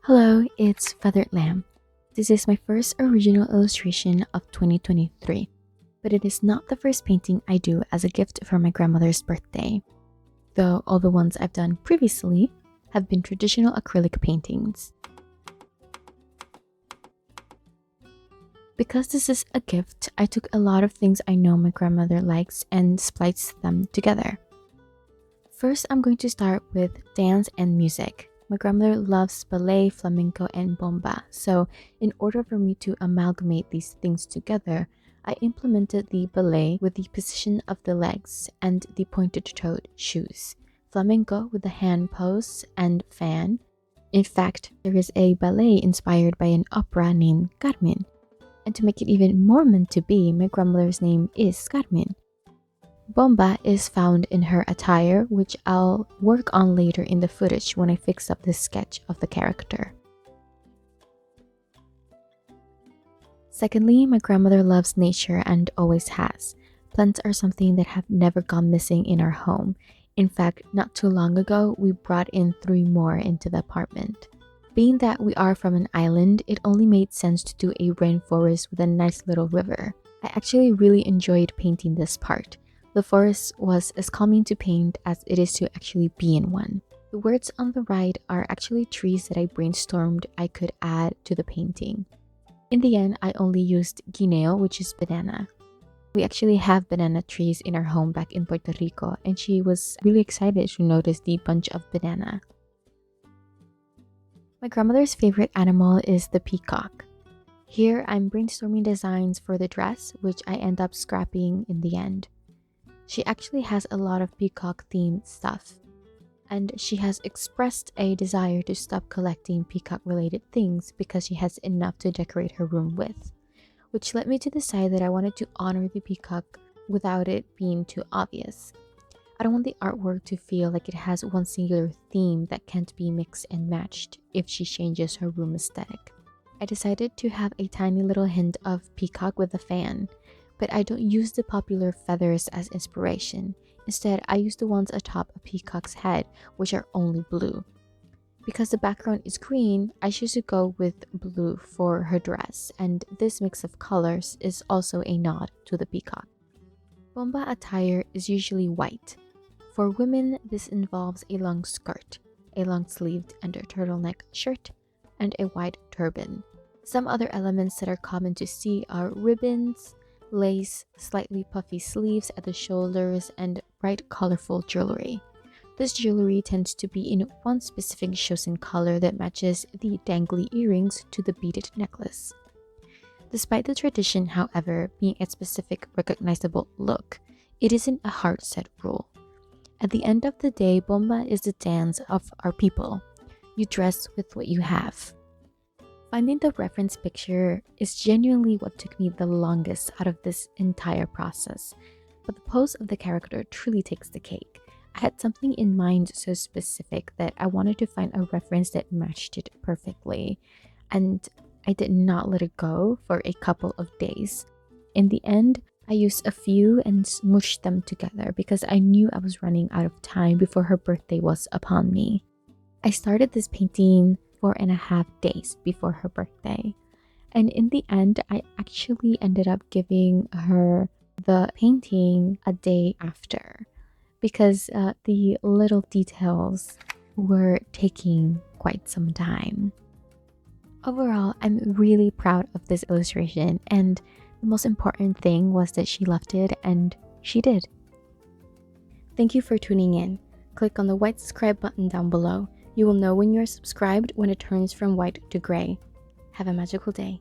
Hello, it's Feathered Lamb. This is my first original illustration of 2023, but it is not the first painting I do as a gift for my grandmother's birthday, though all the ones I've done previously have been traditional acrylic paintings. Because this is a gift, I took a lot of things I know my grandmother likes and spliced them together. First, I'm going to start with dance and music. My grandmother loves ballet, flamenco, and bomba, so in order for me to amalgamate these things together, I implemented the ballet with the position of the legs and the pointed-toed shoes, flamenco with the hand pose and fan. In fact, there is a ballet inspired by an opera named Carmen, and to make it even more meant to be, my grandmother's name is Carmen. Bomba is found in her attire, which I'll work on later in the footage when I fix up the sketch of the character. Secondly, my grandmother loves nature and always has. Plants are something that have never gone missing in our home. In fact, not too long ago, we brought in 3 more into the apartment. Being that we are from an island, it only made sense to do a rainforest with a nice little river. I actually really enjoyed painting this part. The forest was as calming to paint as it is to actually be in one. The words on the right are actually trees that I brainstormed I could add to the painting. In the end, I only used guineo, which is banana. We actually have banana trees in our home back in Puerto Rico, and she was really excited to notice the bunch of banana. My grandmother's favorite animal is the peacock. Here, I'm brainstorming designs for the dress, which I end up scrapping in the end. She actually has a lot of peacock-themed stuff, and she has expressed a desire to stop collecting peacock-related things because she has enough to decorate her room with, which led me to decide that I wanted to honor the peacock without it being too obvious. I don't want the artwork to feel like it has one singular theme that can't be mixed and matched if she changes her room aesthetic. I decided to have a tiny little hint of peacock with a fan, but I don't use the popular feathers as inspiration. Instead, I use the ones atop a peacock's head, which are only blue. Because the background is green, I choose to go with blue for her dress, and this mix of colors is also a nod to the peacock. Bomba attire is usually white. For women, this involves a long skirt, a long-sleeved under turtleneck shirt, and a white turban. Some other elements that are common to see are ribbons, lace, slightly puffy sleeves at the shoulders, and bright colorful jewelry. This jewelry tends to be in one specific chosen color that matches the dangly earrings to the beaded necklace. Despite the tradition, however, being a specific recognizable look, it isn't a hard set rule. At the end of the day, bomba is the dance of our people. You dress with what you have. Finding the reference picture is genuinely what took me the longest out of this entire process, but the pose of the character truly takes the cake. I had something in mind so specific that I wanted to find a reference that matched it perfectly, and I did not let it go for a couple of days. In the end, I used a few and smooshed them together because I knew I was running out of time before her birthday was upon me. I started this painting 4.5 days before her birthday, and in the end, I actually ended up giving her the painting a day after because the little details were taking quite some time. Overall, I'm really proud of this illustration, and the most important thing was that she loved it, and she did. Thank you for tuning in. Click on the white subscribe button down below. You will know when you are subscribed when it turns from white to gray. Have a magical day.